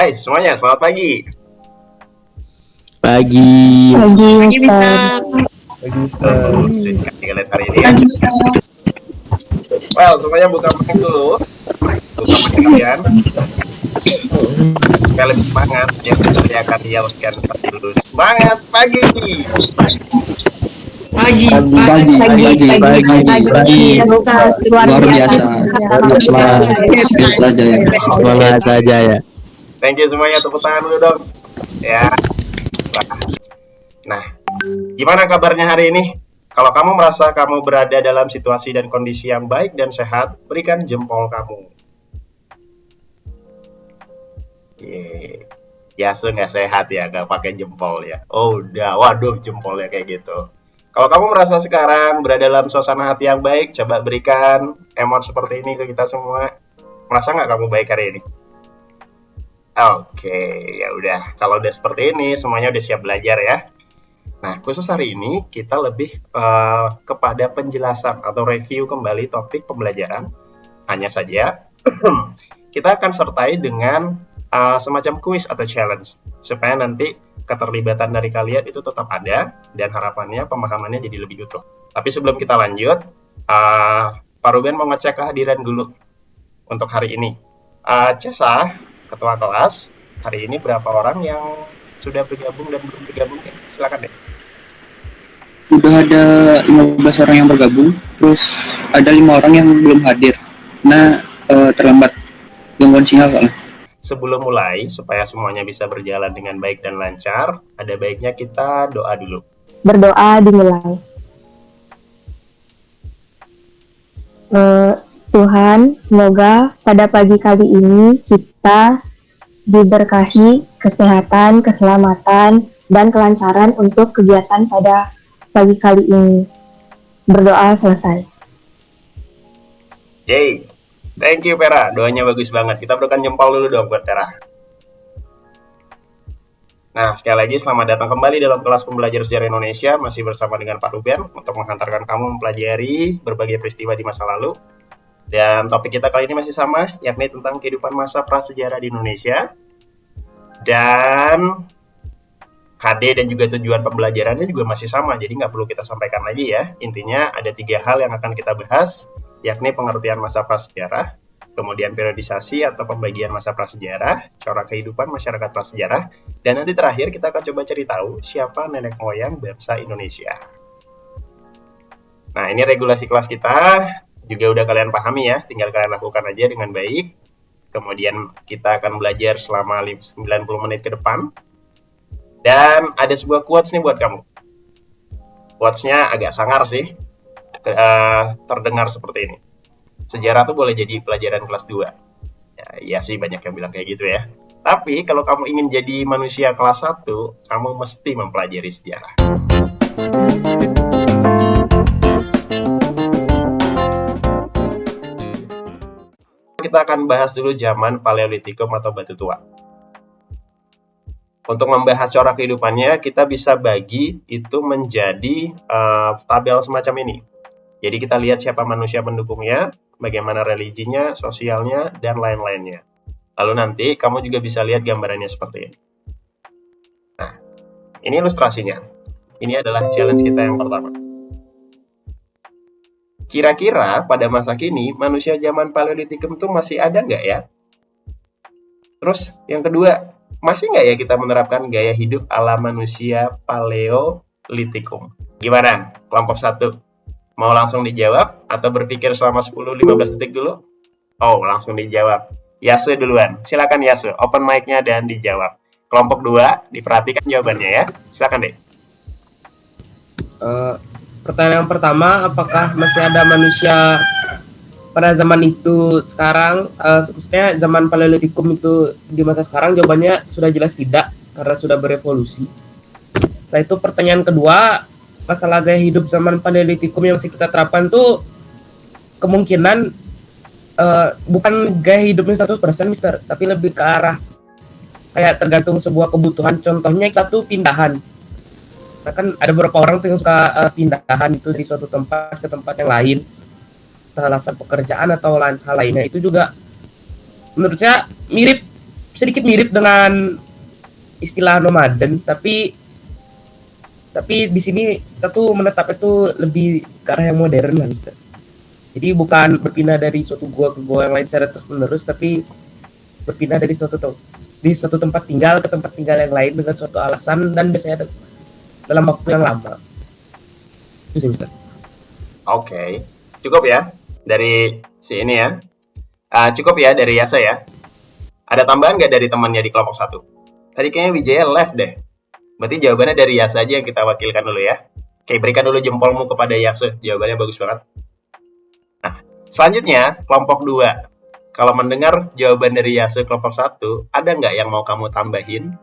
Hai semuanya, selamat pagi. Pagi. Pagi, Mister. Sweet sekali kalian hari ini ya. Well, semuanya buka mic dulu. Buka mic kalian. Supaya lebih semangat, ya saya akan yellskan sambil semangat pagi. Pagi. Luar biasa. Semangat saja ya. Semangat saja ya. Thank you semuanya, tepuk tangan dulu dong. Ya. Nah, gimana kabarnya hari ini? Kalau kamu merasa kamu berada dalam situasi dan kondisi yang baik dan sehat, berikan jempol kamu. Yase nggak sehat ya, nggak pakai jempol ya. Oh, udah, waduh jempolnya kayak gitu. Kalau kamu merasa sekarang berada dalam suasana hati yang baik, coba berikan emot seperti ini ke kita semua. Merasa nggak kamu baik hari ini? Oke, ya udah. Kalau udah seperti ini, semuanya udah siap belajar ya. Nah, khusus hari ini kita lebih kepada penjelasan atau review kembali topik pembelajaran. Hanya saja, kita akan sertai dengan semacam kuis atau challenge, supaya nanti keterlibatan dari kalian itu tetap ada, dan harapannya pemahamannya jadi lebih utuh. Tapi sebelum kita lanjut, Pak Ruben mau ngecek kehadiran dulu untuk hari ini. Cesa, ketua kelas, hari ini berapa orang yang sudah bergabung dan belum bergabung? Silakan deh. Udah ada 15 orang yang bergabung, terus ada 5 orang yang belum hadir. Nah, terlambat gangguan sinyal Pak. Sebelum mulai, supaya semuanya bisa berjalan dengan baik dan lancar, ada baiknya kita doa dulu. Berdoa dimulai. Tuhan, semoga pada pagi kali ini kita diberkahi kesehatan, keselamatan, dan kelancaran untuk kegiatan pada pagi kali ini. Berdoa selesai. Yay, thank you Pera, doanya bagus banget. Kita berikan jempol dulu dong buat Pera. Nah, sekali lagi selamat datang kembali dalam kelas pembelajar sejarah Indonesia, masih bersama dengan Pak Ruben untuk menghantarkan kamu mempelajari berbagai peristiwa di masa lalu. Dan topik kita kali ini masih sama, yakni tentang kehidupan masa prasejarah di Indonesia. Dan KD dan juga tujuan pembelajarannya juga masih sama, jadi nggak perlu kita sampaikan lagi ya. Intinya ada 3 hal yang akan kita bahas, yakni pengertian masa prasejarah, kemudian periodisasi atau pembagian masa prasejarah, corak kehidupan masyarakat prasejarah, dan nanti terakhir kita akan coba cari tahu siapa nenek moyang bangsa Indonesia. Nah, ini regulasi kelas kita, juga udah kalian pahami ya, tinggal kalian lakukan aja dengan baik. Kemudian kita akan belajar selama 90 menit ke depan. Dan ada sebuah quotes nih buat kamu. Quotes-nya agak sangar sih, terdengar seperti ini. Sejarah tuh boleh jadi pelajaran kelas 2. Ya sih, banyak yang bilang kayak gitu ya. Tapi kalau kamu ingin jadi manusia kelas 1, kamu mesti mempelajari sejarah. Kita akan bahas dulu zaman Paleolitikum atau Batu Tua. Untuk membahas corak kehidupannya, kita bisa bagi itu menjadi tabel semacam ini. Jadi kita lihat siapa manusia pendukungnya, bagaimana religinya, sosialnya, dan lain-lainnya. Lalu nanti kamu juga bisa lihat gambarannya seperti ini. Nah, ini ilustrasinya. Ini adalah challenge kita yang pertama. Kira-kira pada masa kini, manusia zaman Paleolitikum itu masih ada nggak ya? Terus yang kedua, masih nggak ya kita menerapkan gaya hidup ala manusia Paleolitikum? Gimana? Kelompok 1. Mau langsung dijawab atau berpikir selama 10-15 detik dulu? Oh, langsung dijawab. Yase duluan. Silakan Yase, open mic-nya dan dijawab. Kelompok 2, diperhatikan jawabannya ya. Silakan deh. Pertanyaan pertama, apakah masih ada manusia pada zaman itu sekarang, khususnya zaman Paleolitikum itu di masa sekarang? Jawabannya sudah jelas tidak, karena sudah berevolusi. Setelah itu pertanyaan kedua, masalah gaya hidup zaman Paleolitikum yang masih kita terapkan tuh kemungkinan bukan gaya hidupnya 100% Mister, tapi lebih ke arah kayak tergantung sebuah kebutuhan. Contohnya kita tuh pindahan. Nah, kan ada beberapa orang tuh yang suka pindahan itu dari suatu tempat ke tempat yang lain, alasan pekerjaan atau hal lainnya. Itu juga menurut saya mirip sedikit mirip dengan istilah nomaden, tapi di sini kita tuh menetap itu lebih ke arah yang modern lah, Mister. Jadi bukan berpindah dari suatu gua ke gua yang lain secara terus menerus, tapi berpindah dari suatu tempat tinggal ke tempat tinggal yang lain dengan suatu alasan, dan biasanya dalam waktu yang lama. Itu sih, Mister. Oke, cukup ya dari si ini ya. Cukup ya dari Yasa ya. Ada tambahan nggak dari temannya di kelompok 1? Tadi kayaknya Wijaya left deh. Berarti jawabannya dari Yasa aja yang kita wakilkan dulu ya. Oke, berikan dulu jempolmu kepada Yasa. Jawabannya bagus banget. Nah, selanjutnya kelompok 2. Kalau mendengar jawaban dari Yasa kelompok 1, ada nggak yang mau kamu tambahin?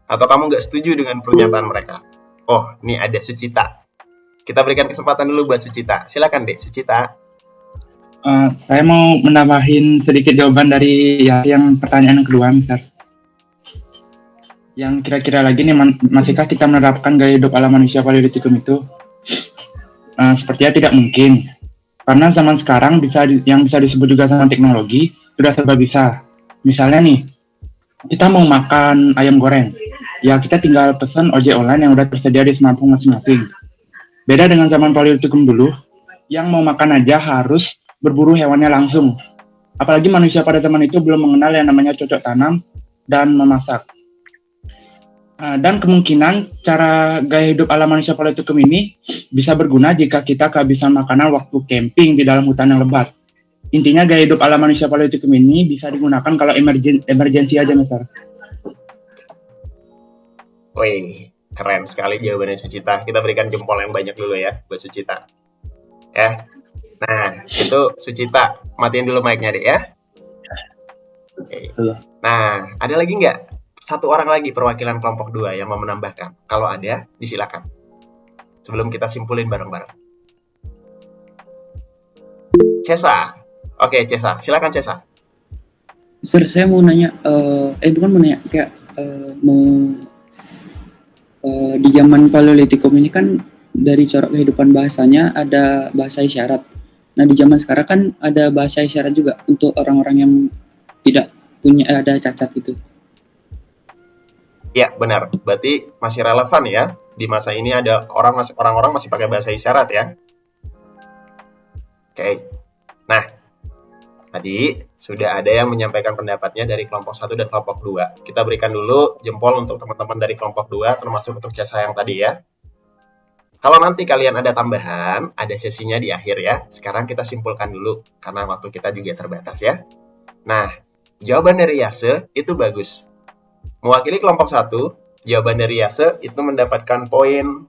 Atau kamu nggak setuju dengan pernyataan mereka? Oh, ini ada Sucita. Kita berikan kesempatan dulu buat Sucita. Silakan deh, Sucita. Saya mau menambahin sedikit jawaban dari yang pertanyaan kedua, Mister. Yang kira-kira lagi nih, masihkah kita menerapkan gaya hidup ala manusia Paleolitikum itu? Sepertinya tidak mungkin. Karena zaman sekarang yang bisa disebut juga zaman teknologi sudah serba bisa. Misalnya nih, kita mau makan ayam goreng, ya kita tinggal pesan ojek online yang udah tersedia di smartphone masing-masing. Beda dengan zaman Paleolitikum dulu, yang mau makan aja harus berburu hewannya langsung. Apalagi manusia pada zaman itu belum mengenal yang namanya cocok tanam dan memasak. Dan kemungkinan cara gaya hidup ala manusia Paleolitikum ini bisa berguna jika kita kehabisan makanan waktu camping di dalam hutan yang lebat. Intinya gaya hidup ala manusia Paleolitikum ini bisa digunakan kalau emergensi aja, Mister. Wih, keren sekali jawabannya Sucita. Kita berikan jempol yang banyak dulu ya buat Sucita. Ya. Nah, itu Sucita. Matiin dulu mic-nya deh ya. Oke. Nah, ada lagi nggak? Satu orang lagi perwakilan kelompok 2 yang mau menambahkan. Kalau ada, disilakan. Sebelum kita simpulin bareng-bareng. Cesa. Oke, Cesa. Silakan, Cesa. Mister, saya mau nanya, bukan mau nanya, kayak di zaman Paleolitikum ini kan dari corak kehidupan bahasanya ada bahasa isyarat. Nah, di zaman sekarang kan ada bahasa isyarat juga untuk orang-orang yang tidak punya ada cacat gitu. Ya, benar. Berarti masih relevan ya. Di masa ini ada orang-orang masih pakai bahasa isyarat ya. Oke. Nah, tadi sudah ada yang menyampaikan pendapatnya dari kelompok 1 dan kelompok 2. Kita berikan dulu jempol untuk teman-teman dari kelompok 2, termasuk untuk Cesa yang tadi ya. Kalau nanti kalian ada tambahan, ada sesinya di akhir ya. Sekarang kita simpulkan dulu, karena waktu kita juga terbatas ya. Nah, jawaban dari Yase itu bagus. Mewakili kelompok 1, jawaban dari Yase itu mendapatkan poin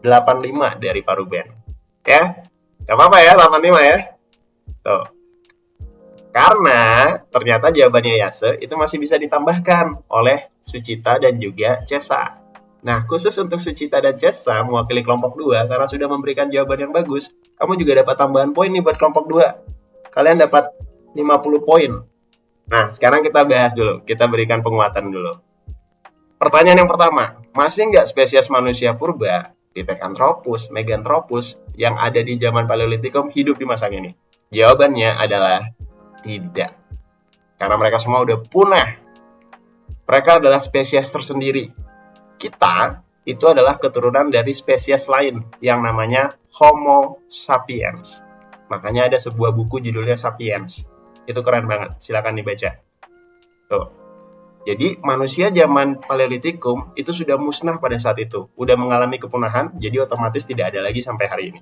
85 dari Pak Ruben. Ya, gak apa-apa ya, 85 ya. Tuh. Karena ternyata jawabannya Yase itu masih bisa ditambahkan oleh Sucita dan juga Cesa. Nah, khusus untuk Sucita dan Cesa mewakili kelompok 2, karena sudah memberikan jawaban yang bagus, kamu juga dapat tambahan poin nih buat kelompok 2. Kalian dapat 50 poin. Nah, sekarang kita bahas dulu. Kita berikan penguatan dulu. Pertanyaan yang pertama, masih nggak spesies manusia purba, Pithecanthropus, Meganthropus, yang ada di zaman Paleolitikum hidup di masa ini? Jawabannya adalah tidak. Karena mereka semua udah punah. Mereka adalah spesies tersendiri. Kita itu adalah keturunan dari spesies lain yang namanya Homo sapiens. Makanya ada sebuah buku judulnya Sapiens. Itu keren banget, silakan dibaca. Tuh. Jadi manusia zaman Paleolitikum itu sudah musnah pada saat itu, udah mengalami kepunahan, jadi otomatis tidak ada lagi sampai hari ini.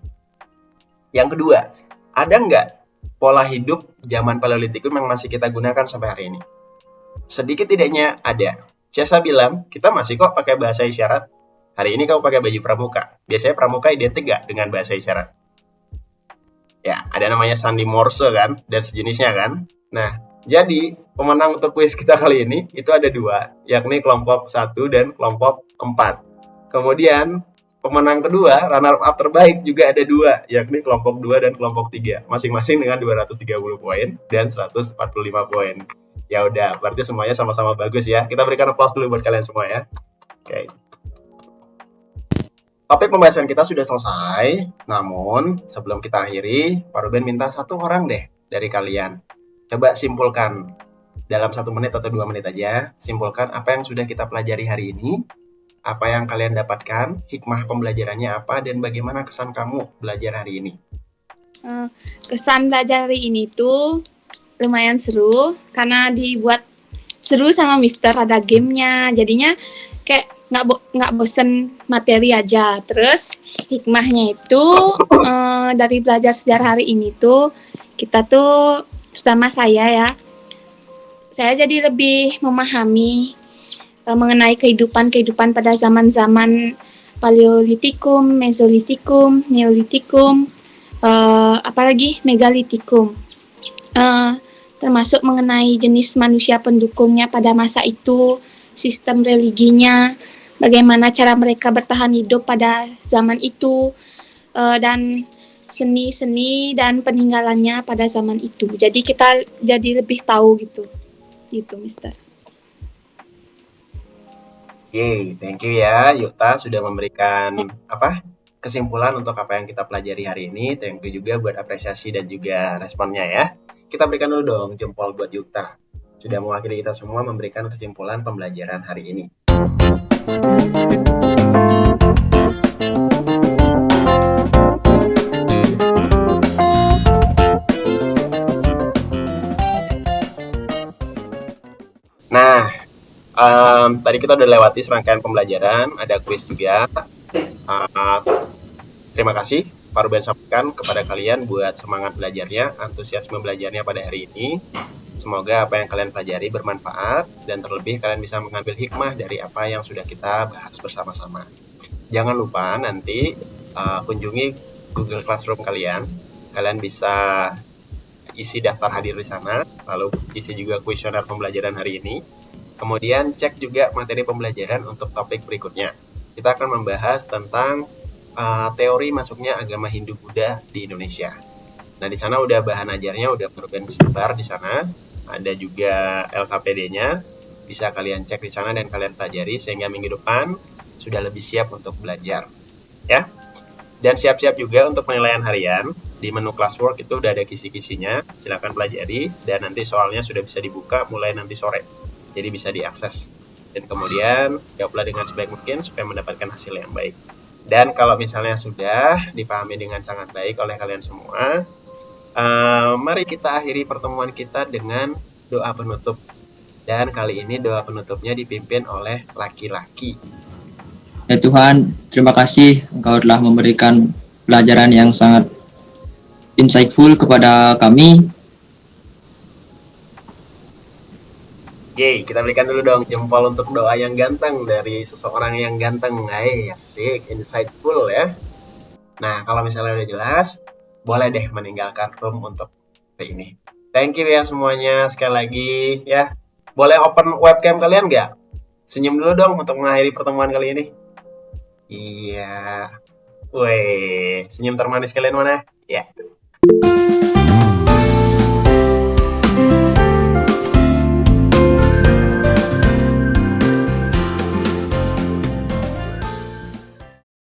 Yang kedua, ada nggak pola hidup zaman Paleolitikum yang masih kita gunakan sampai hari ini? Sedikit tidaknya ada. Cesa bilang, kita masih kok pakai bahasa isyarat. Hari ini kamu pakai baju pramuka. Biasanya pramuka identik nggak dengan bahasa isyarat? Ya, ada namanya sandi Morse kan, dan sejenisnya kan. Nah, jadi pemenang untuk kuis kita kali ini itu ada 2, yakni kelompok 1 dan kelompok 4. Kemudian pemenang kedua, runner up terbaik juga ada 2, yakni kelompok 2 dan kelompok 3, masing-masing dengan 230 poin dan 145 poin. Ya udah, berarti semuanya sama-sama bagus ya. Kita berikan applause dulu buat kalian semua ya. Oke. Topik pembahasan kita sudah selesai, namun sebelum kita akhiri, Pak Ruben minta 1 orang deh dari kalian. Coba simpulkan dalam 1 menit atau 2 menit aja, simpulkan apa yang sudah kita pelajari hari ini, apa yang kalian dapatkan, hikmah pembelajarannya apa, dan bagaimana kesan kamu belajar hari ini. Kesan belajar hari ini tuh lumayan seru karena dibuat seru sama Mister, ada gamenya, jadinya kayak nggak bosen materi aja. Terus hikmahnya itu dari belajar sejarah hari ini tuh kita tuh, terutama saya jadi lebih memahami mengenai kehidupan pada zaman-zaman Paleolitikum, Mesolitikum, Neolitikum, apalagi Megalitikum. Termasuk mengenai jenis manusia pendukungnya pada masa itu, sistem religinya, bagaimana cara mereka bertahan hidup pada zaman itu, dan seni-seni dan peninggalannya pada zaman itu. Jadi kita jadi lebih tahu gitu Mister. Yeay, thank you ya Yuta sudah memberikan kesimpulan untuk apa yang kita pelajari hari ini. Thank you juga buat apresiasi dan juga responnya ya. Kita berikan dulu dong jempol buat Yuta. Sudah mewakili kita semua memberikan kesimpulan pembelajaran hari ini. Nah, tadi kita udah lewati serangkaian pembelajaran, ada kuis juga. Terima kasih Pak Ruben sampaikan kepada kalian buat semangat belajarnya, antusiasme belajarnya pada hari ini. Semoga apa yang kalian pelajari bermanfaat dan terlebih kalian bisa mengambil hikmah dari apa yang sudah kita bahas bersama-sama. Jangan lupa nanti kunjungi Google Classroom kalian. Kalian bisa isi daftar hadir di sana, lalu isi juga kuesioner pembelajaran hari ini. Kemudian cek juga materi pembelajaran untuk topik berikutnya. Kita akan membahas tentang teori masuknya agama Hindu-Buddha di Indonesia. Nah, di sana udah bahan ajarnya udah tersebar di sana. Ada juga LKPD-nya. Bisa kalian cek di sana dan kalian pelajari sehingga minggu depan sudah lebih siap untuk belajar. Ya. Dan siap-siap juga untuk penilaian harian. Di menu classwork itu udah ada kisi-kisinya. Silakan pelajari dan nanti soalnya sudah bisa dibuka mulai nanti sore. Jadi bisa diakses. Dan kemudian jawablah dengan sebaik mungkin supaya mendapatkan hasil yang baik. Dan kalau misalnya sudah dipahami dengan sangat baik oleh kalian semua, mari kita akhiri pertemuan kita dengan doa penutup. Dan kali ini doa penutupnya dipimpin oleh laki-laki. Ya Tuhan, terima kasih Engkau telah memberikan pelajaran yang sangat insightful kepada kami. Yeay, kita berikan dulu dong jempol untuk doa yang ganteng dari seseorang yang ganteng. Asik, insightful ya. Nah, kalau misalnya udah jelas, boleh deh meninggalkan room untuk hari ini. Thank you ya semuanya, sekali lagi ya. Boleh open webcam kalian nggak? Senyum dulu dong untuk mengakhiri pertemuan kali ini. Iya. Weh, senyum termanis kalian mana? Ya.